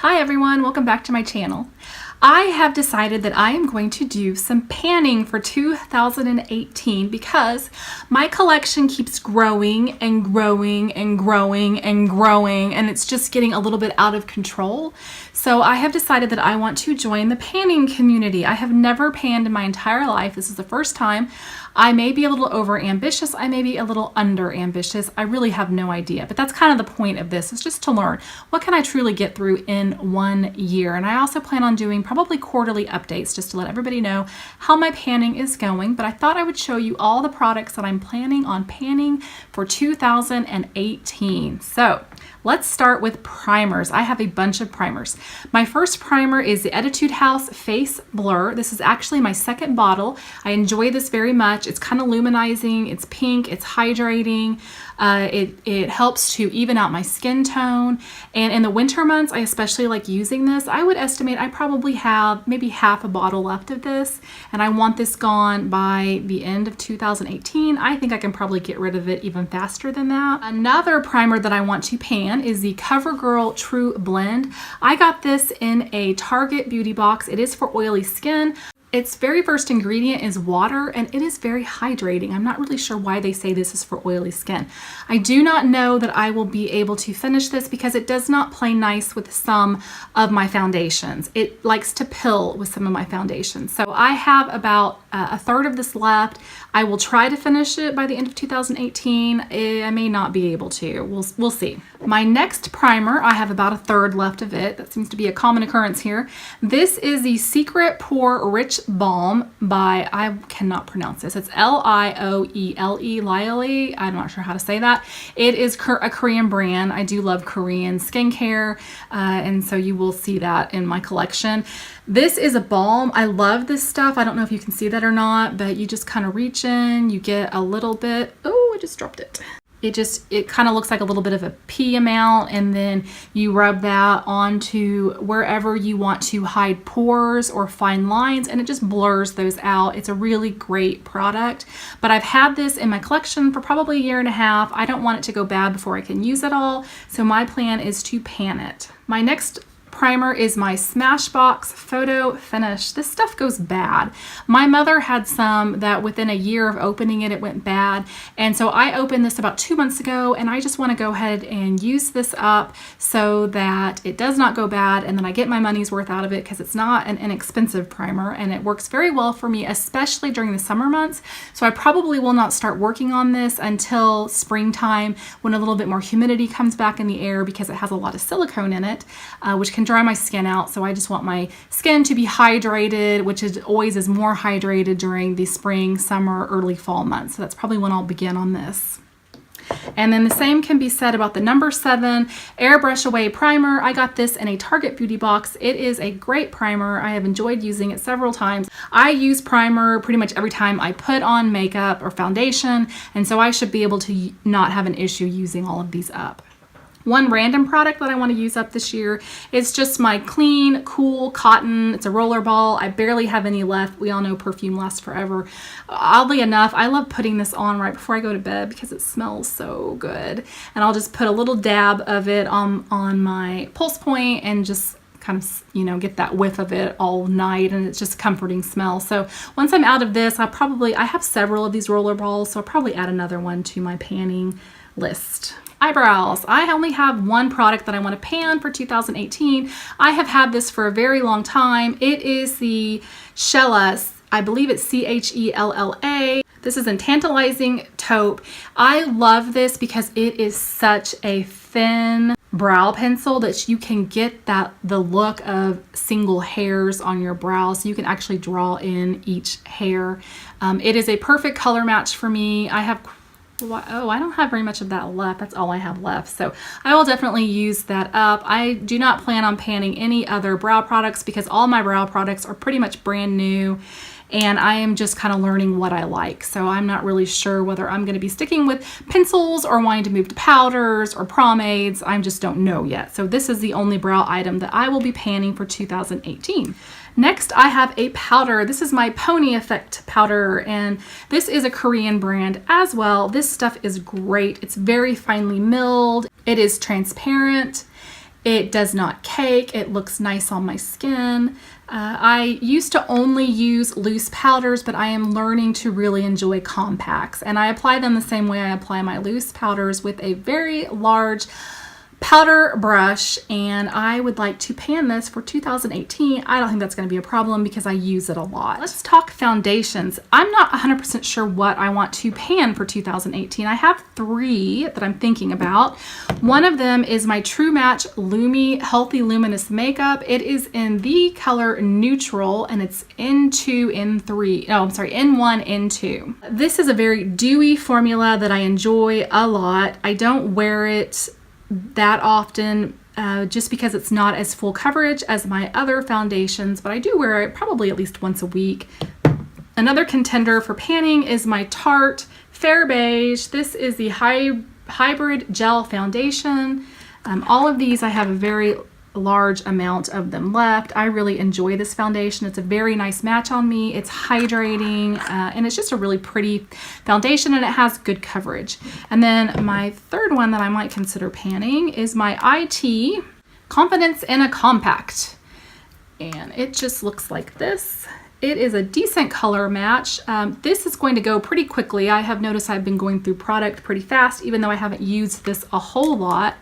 Hi everyone, welcome back to my channel. I have decided that I am going to do some panning for 2018 because my collection keeps growing and growing and growing and growing, and it's just getting a little bit out of control. So I have decided that I want to join the panning community. I have never panned in my entire life. This is the first time. I may be a little over ambitious. I may be a little under ambitious. I really have no idea, but that's kind of the point of this, is just to learn what can I truly get through in 1 year. And I also plan on doing probably quarterly updates just to let everybody know how my panning is going. But I thought I would show you all the products that I'm planning on panning for 2018. So let's start with primers. I have a bunch of primers. My first primer is the Etude House Face Blur. This is actually my second bottle. I enjoy this very much. It's kind of luminizing, it's pink, it's hydrating. It helps to even out my skin tone. And in the winter months, I especially like using this. I would estimate I probably have maybe half a bottle left of this, and I want this gone by the end of 2018. I think I can probably get rid of it even faster than that. Another primer that I want to pan is the CoverGirl True Blend. I got this in a Target beauty box. It is for oily skin. Its very first ingredient is water, and it is very hydrating. I'm not really sure why they say this is for oily skin. I do not know that I will be able to finish this because it does not play nice with some of my foundations. It likes to pill with some of my foundations. So I have about a third of this left. I will try to finish it by the end of 2018. I may not be able to. We'll see. My next primer, I have about a third left of it. That seems to be a common occurrence here. This is the Secret Pore Rich Balm by, I cannot pronounce this. It's Lioele, Liole. I'm not sure how to say that. It is a Korean brand. I do love Korean skincare, and so you will see that in my collection. This is a balm. I love this stuff. I don't know if you can see that or not, but you just kind of reach in, you get a little bit. Oh, I just dropped it. It kind of looks like a little bit of a pea amount, and then you rub that onto wherever you want to hide pores or fine lines, and it just blurs those out. It's a really great product, but I've had this in my collection for probably 1.5 years. I don't want it to go bad before I can use it all, so my plan is to pan it. My next primer is my Smashbox Photo Finish. This stuff goes bad. My mother had some that within 1 year of opening it, it went bad. And so I opened this about 2 months ago, and I just want to go ahead and use this up so that it does not go bad, and then I get my money's worth out of it because it's not an inexpensive primer, and it works very well for me, especially during the summer months. So I probably will not start working on this until springtime when a little bit more humidity comes back in the air, because it has a lot of silicone in it, which can dry my skin out. So I just want my skin to be hydrated, which is always is more hydrated during the spring, summer, early fall months. So that's probably when I'll begin on this. And then the same can be said about the number 7 Airbrush Away Primer. I got this in a Target beauty box. It is a great primer. I have enjoyed using it several times. I use primer pretty much every time I put on makeup or foundation, and so I should be able to not have an issue using all of these up. One random product that I want to use up this year is just my Clean Cool Cotton. It's a roller ball. I barely have any left. We all know perfume lasts forever. Oddly enough, I love putting this on right before I go to bed because it smells so good. And I'll just put a little dab of it on my pulse point and just kind of, you know, get that whiff of it all night, and it's just a comforting smell. So once I'm out of this, I have several of these roller balls, so I'll probably add another one to my panning list. Eyebrows. I only have one product that I want to pan for 2018. I have had this for a very long time. It is the Chella. I believe it's Chella. This is in Tantalizing Taupe. I love this because it is such a thin brow pencil that you can get the look of single hairs on your brow, so you can actually draw in each hair. It is a perfect color match for me. I don't have very much of that left. That's all I have left. So I will definitely use that up. I do not plan on panning any other brow products because all my brow products are pretty much brand new, and I am just kind of learning what I like. So I'm not really sure whether I'm going to be sticking with pencils or wanting to move to powders or pomades. I just don't know yet. So this is the only brow item that I will be panning for 2018. Next, I have a powder. This is my Pony Effect powder, and this is a Korean brand as well. This stuff is great. It's very finely milled. It is transparent. It does not cake. It looks nice on my skin. I used to only use loose powders, but I am learning to really enjoy compacts. And I apply them the same way I apply my loose powders, with a very large powder brush, and I would like to pan this for 2018. I don't think that's going to be a problem because I use it a lot. Let's talk foundations. I'm not 100% sure what I want to pan for 2018. I have 3 that I'm thinking about. One of them is my True Match Lumi Healthy Luminous Makeup. It is in the color Neutral, and it's N2, N3. No, I'm sorry, N1, N2. This is a very dewy formula that I enjoy a lot. I don't wear it that often just because it's not as full coverage as my other foundations, but I do wear it probably at least once a week. Another contender for panning is my Tarte Fair Beige. This is the hybrid gel foundation. All of these, I have a very large amount of them left. I really enjoy this foundation. It's a very nice match on me. It's hydrating, and it's just a really pretty foundation, and it has good coverage. And then my third one that I might consider panning is my IT Confidence in a Compact. And it just looks like this. It is a decent color match. This is going to go pretty quickly. I have noticed I've been going through product pretty fast, even though I haven't used this a whole lot.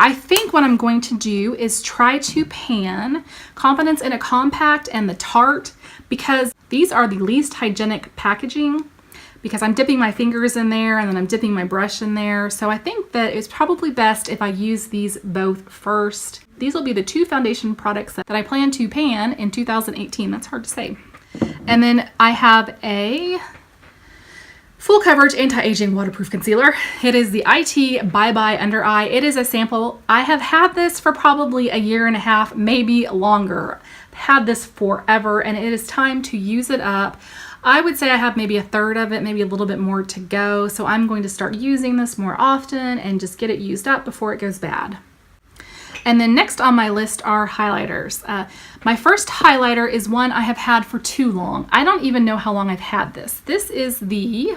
I think what I'm going to do is try to pan Confidence in a Compact and the Tarte, because these are the least hygienic packaging, because I'm dipping my fingers in there and then I'm dipping my brush in there. So I think that it's probably best if I use these both first. These will be the 2 foundation products that I plan to pan in 2018. That's hard to say. And then I have a full coverage anti-aging waterproof concealer. It is the IT Bye Bye Under Eye. It is a sample. I have had this for probably a year and a half, maybe longer. I've had this forever, and it is time to use it up. I would say I have maybe a third of it, maybe a little bit more to go. So I'm going to start using this more often and just get it used up before it goes bad. And then next on my list are highlighters. My first highlighter is one I have had for too long. I don't even know how long I've had this. This is the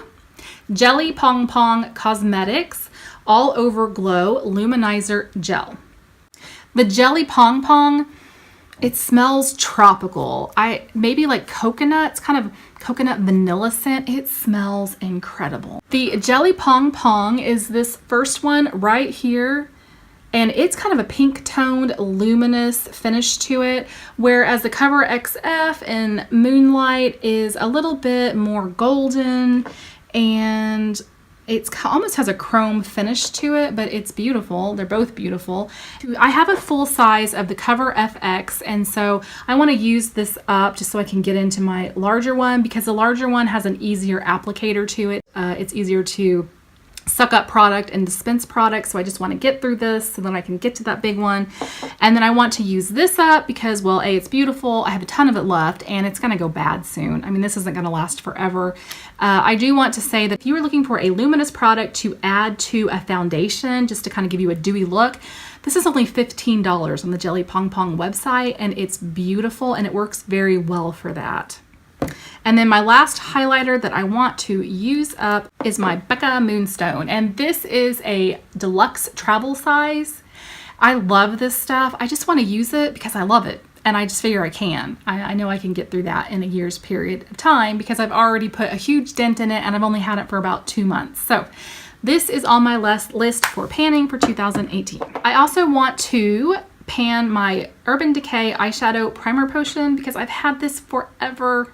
Jelly Pong Pong Cosmetics All Over Glow Luminizer Gel. The Jelly Pong Pong, it smells tropical. Maybe like coconut. It's kind of coconut vanilla scent. It smells incredible. The Jelly Pong Pong is this first one right here. And it's kind of a pink toned luminous finish to it, whereas the Cover XF and Moonlight is a little bit more golden, and it almost has a chrome finish to it, but it's beautiful. They're both beautiful. I have a full size of the Cover FX, and so I want to use this up just so I can get into my larger one, because the larger one has an easier applicator to it. It's easier to suck up product and dispense product, so I just want to get through this so then I can get to that big one. And then I want to use this up because, well, A, it's beautiful, I have a ton of it left, and it's going to go bad soon. I mean, this isn't going to last forever. I do want to say that if you were looking for a luminous product to add to a foundation just to kind of give you a dewy look, this is only $15 on the Jelly Pong Pong website, and it's beautiful and it works very well for that. And then my last highlighter that I want to use up is my Becca Moonstone. And this is a deluxe travel size. I love this stuff. I just want to use it because I love it. And I just figure I can. I know I can get through that in a year's period of time because I've already put a huge dent in it and I've only had it for about 2 months. So this is on my list for panning for 2018. I also want to pan my Urban Decay eyeshadow primer potion because I've had this forever.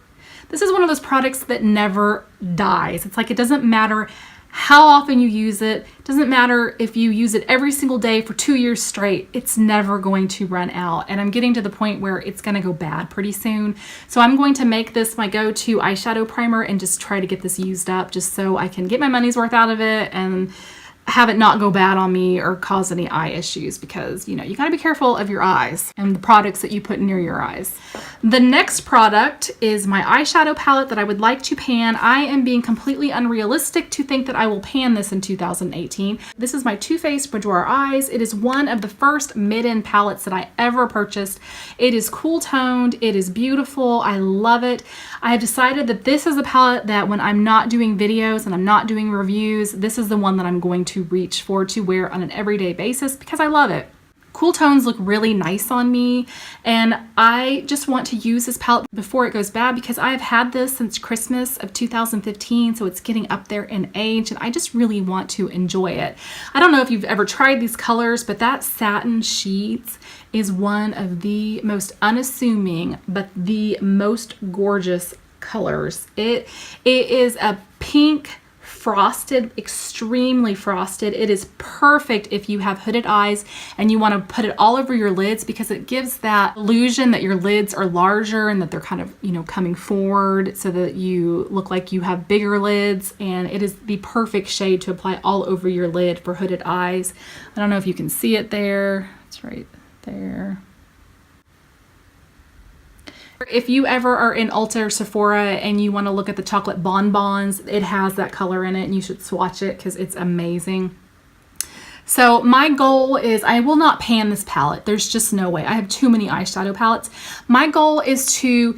This is one of those products that never dies. It's like it doesn't matter how often you use it. It doesn't matter if you use it every single day for 2 years straight. It's never going to run out. And I'm getting to the point where it's going to go bad pretty soon. So I'm going to make this my go-to eyeshadow primer and just try to get this used up just so I can get my money's worth out of it and have it not go bad on me or cause any eye issues, because, you know, you gotta be careful of your eyes and the products that you put near your eyes. The next product is my eyeshadow palette that I would like to pan. I am being completely unrealistic to think that I will pan this in 2018. This is my Too Faced Boudoir Eyes. It is one of the first mid-end palettes that I ever purchased. It is cool toned. It is beautiful. I love it. I have decided that this is a palette that when I'm not doing videos and I'm not doing reviews, this is the one that I'm going to reach for to wear on an everyday basis because I love it. Cool tones look really nice on me, and I just want to use this palette before it goes bad because I've had this since Christmas of 2015, so it's getting up there in age, and I just really want to enjoy it. I don't know if you've ever tried these colors, but that Satin Sheets is one of the most unassuming but the most gorgeous colors. It is a pink frosted, extremely frosted. It is perfect if you have hooded eyes and you want to put it all over your lids because it gives that illusion that your lids are larger and that they're kind of, you know, coming forward so that you look like you have bigger lids, and it is the perfect shade to apply all over your lid for hooded eyes. I don't know if you can see it there. It's right there. If you ever are in Ulta or Sephora and you want to look at the chocolate bonbons, it has that color in it and you should swatch it because it's amazing. So my goal is I will not pan this palette. There's just no way. I have too many eyeshadow palettes. My goal is to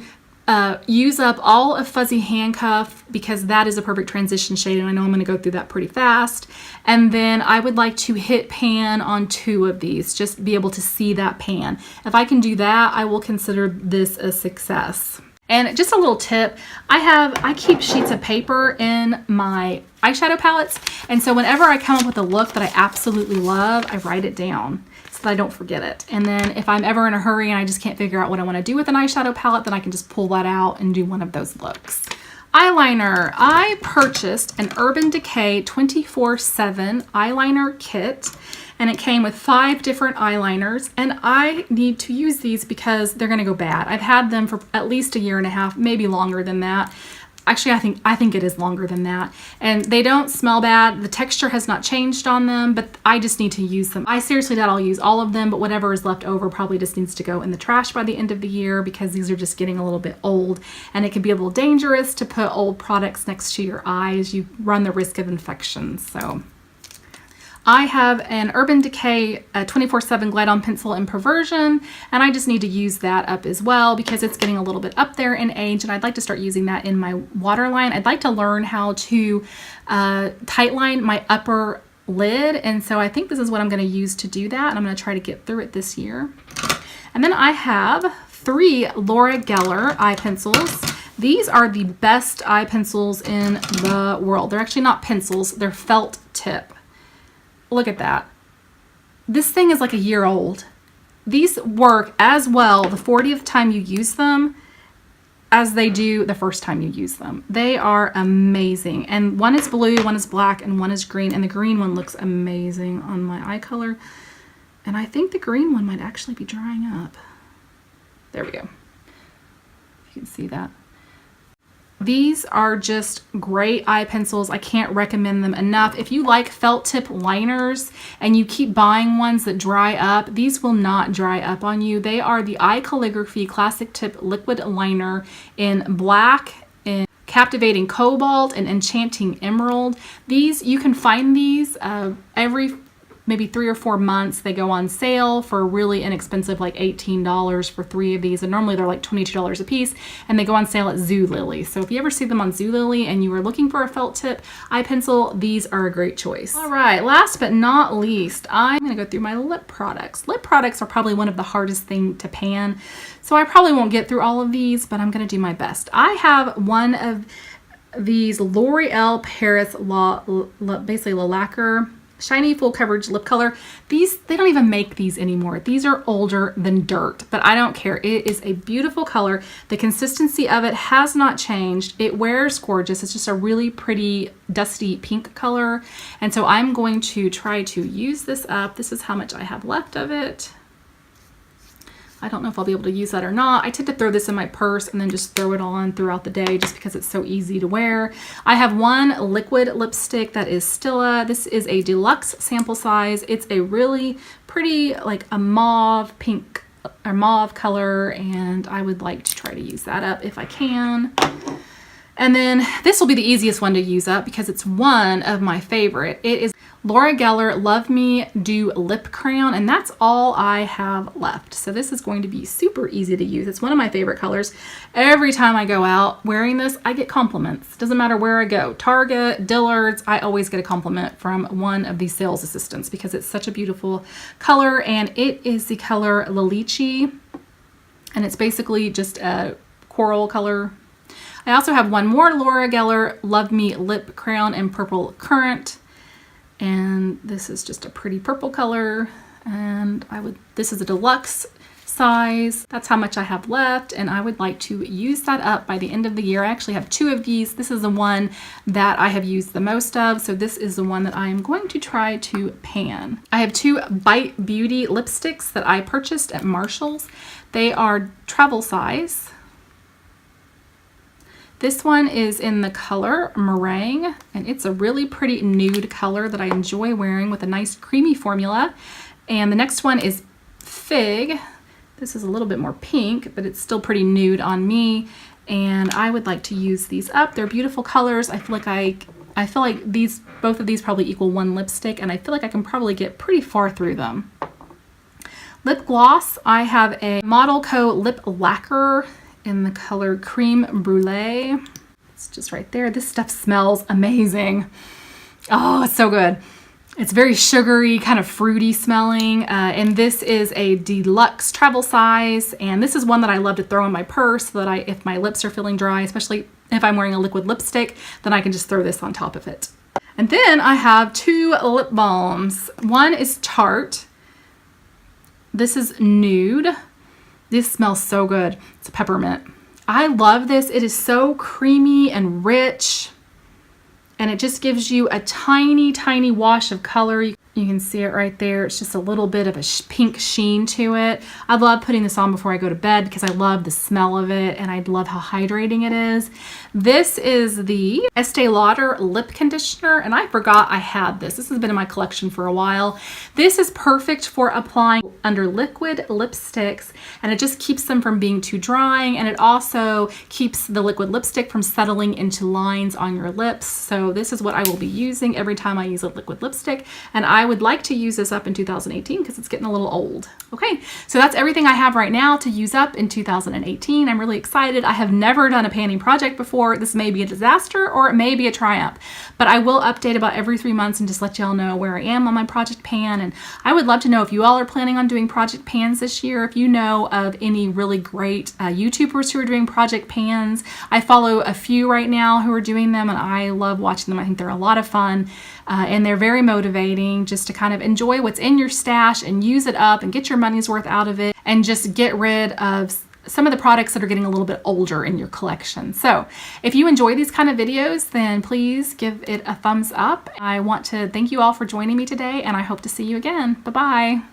use up all of Fuzzy Handcuff because that is a perfect transition shade, and I know I'm going to go through that pretty fast. And then I would like to hit pan on 2 of these, just be able to see that pan. If I can do that, I will consider this a success. And just a little tip, I keep sheets of paper in my eyeshadow palettes, and so whenever I come up with a look that I absolutely love, I write it down so that I don't forget it. And then if I'm ever in a hurry and I just can't figure out what I want to do with an eyeshadow palette, then I can just pull that out and do one of those looks. Eyeliner. I purchased an Urban Decay 24/7 eyeliner kit, and it came with 5 different eyeliners, and I need to use these because they're going to go bad. I've had them for at least 1.5 years, maybe longer than that. Actually, I think it is longer than that. And they don't smell bad. The texture has not changed on them, but I just need to use them. I seriously doubt I'll use all of them, but whatever is left over probably just needs to go in the trash by the end of the year because these are just getting a little bit old, and it can be a little dangerous to put old products next to your eyes. You run the risk of infections. So I have an Urban Decay 24/7 Glide On Pencil in Perversion, and I just need to use that up as well because it's getting a little bit up there in age, and I'd like to start using that in my waterline. I'd like to learn how to tightline my upper lid, and so I think this is what I'm going to use to do that, and I'm going to try to get through it this year. And then I have 3 Laura Geller eye pencils. These are the best eye pencils in the world. They're actually not pencils, they're felt tip. Look at that. This thing is like 1 year old. These work as well the 40th time you use them as they do the first time you use them. They are amazing. And one is blue, one is black, and one is green. And the green one looks amazing on my eye color. And I think the green one might actually be drying up. There we go. You can see that. These are just great eye pencils. I can't recommend them enough. If you like felt tip liners and you keep buying ones that dry up, these will not dry up on you. They are the Eye Calligraphy Classic Tip Liquid Liner in black, in Captivating Cobalt, and Enchanting Emerald. These, you can find these every maybe 3 or 4 months. They go on sale for really inexpensive, like $18 for 3 of these, and normally they're like $22 a piece, and they go on sale at Zulily. So if you ever see them on Zulily and you are looking for a felt tip eye pencil, these are a great choice. All right, last but not least, I'm gonna go through my lip products. Lip products are probably one of the hardest thing to pan, so I probably won't get through all of these, but I'm gonna do my best. I have one of these L'Oreal Paris basically La Lacquer Shiny Full Coverage Lip Color. These, they don't even make these anymore. These are older than dirt, but I don't care. It is a beautiful color. The consistency of it has not changed. It wears gorgeous. It's just a really pretty dusty pink color. And so I'm going to try to use this up. This is how much I have left of it. I don't know if I'll be able to use that or not. I tend to throw this in my purse and then just throw it on throughout the day just because it's so easy to wear. I have one liquid lipstick that is Stila. This is a deluxe sample size. It's a really pretty, like a mauve pink or mauve color, and I would like to try to use that up if I can. And then this will be the easiest one to use up because it's one of my favorite. It is Laura Geller Love Me Dew Lip Crayon, and that's all I have left. So this is going to be super easy to use. It's one of my favorite colors. Every time I go out wearing this, I get compliments. Doesn't matter where I go. Target, Dillard's, I always get a compliment from one of these sales assistants because it's such a beautiful color, and it is the color Lilichi, and it's basically just a coral color. I also have one more Laura Geller Love Me Lip Crayon in Purple Currant. And this is just a pretty purple color, and this is a deluxe size. That's how much I have left, and I would like to use that up by the end of the year. I actually have 2 of these. This is the one that I have used the most of, so this is the one that I am going to try to pan. I have 2 Bite Beauty lipsticks that I purchased at Marshall's. They are travel size. This one is in the color Meringue, and it's a really pretty nude color that I enjoy wearing with a nice creamy formula. And the next one is Fig. This is a little bit more pink, but it's still pretty nude on me. And I would like to use these up. They're beautiful colors. I feel like both of these probably equal 1 lipstick, and I feel like I can probably get pretty far through them. Lip gloss, I have a Model Co. Lip Lacquer in the color Cream Brulee. It's just right there. This stuff smells amazing. Oh, it's so good. It's very sugary, kind of fruity smelling. And this is a deluxe travel size. And this is one that I love to throw in my purse so that if my lips are feeling dry, especially if I'm wearing a liquid lipstick, then I can just throw this on top of it. And then I have 2 lip balms. One is Tarte. This is Nude. This smells so good. It's a peppermint. I love this. It is so creamy and rich, and it just gives you a tiny, tiny wash of color. You can see it right there. It's just a little bit of a pink sheen to it. I love putting this on before I go to bed because I love the smell of it, and I love how hydrating it is. This is the Estee Lauder Lip Conditioner, and I forgot I had this. This has been in my collection for a while. This is perfect for applying under liquid lipsticks, and it just keeps them from being too drying, and it also keeps the liquid lipstick from settling into lines on your lips. So this is what I will be using every time I use a liquid lipstick, and I would like to use this up in 2018 because it's getting a little old. Okay, so that's everything I have right now to use up in 2018. I'm really excited. I have never done a panning project before. This may be a disaster or it may be a triumph, but I will update about every 3 months and just let y'all know where I am on my project pan. And I would love to know if you all are planning on doing project pans this year, if you know of any really great YouTubers who are doing project pans. I follow a few right now who are doing them, and I love watching them. I think they're a lot of fun. And they're very motivating just to kind of enjoy what's in your stash and use it up and get your money's worth out of it and just get rid of some of the products that are getting a little bit older in your collection. So if you enjoy these kind of videos, then please give it a thumbs up. I want to thank you all for joining me today, and I hope to see you again. Bye-bye.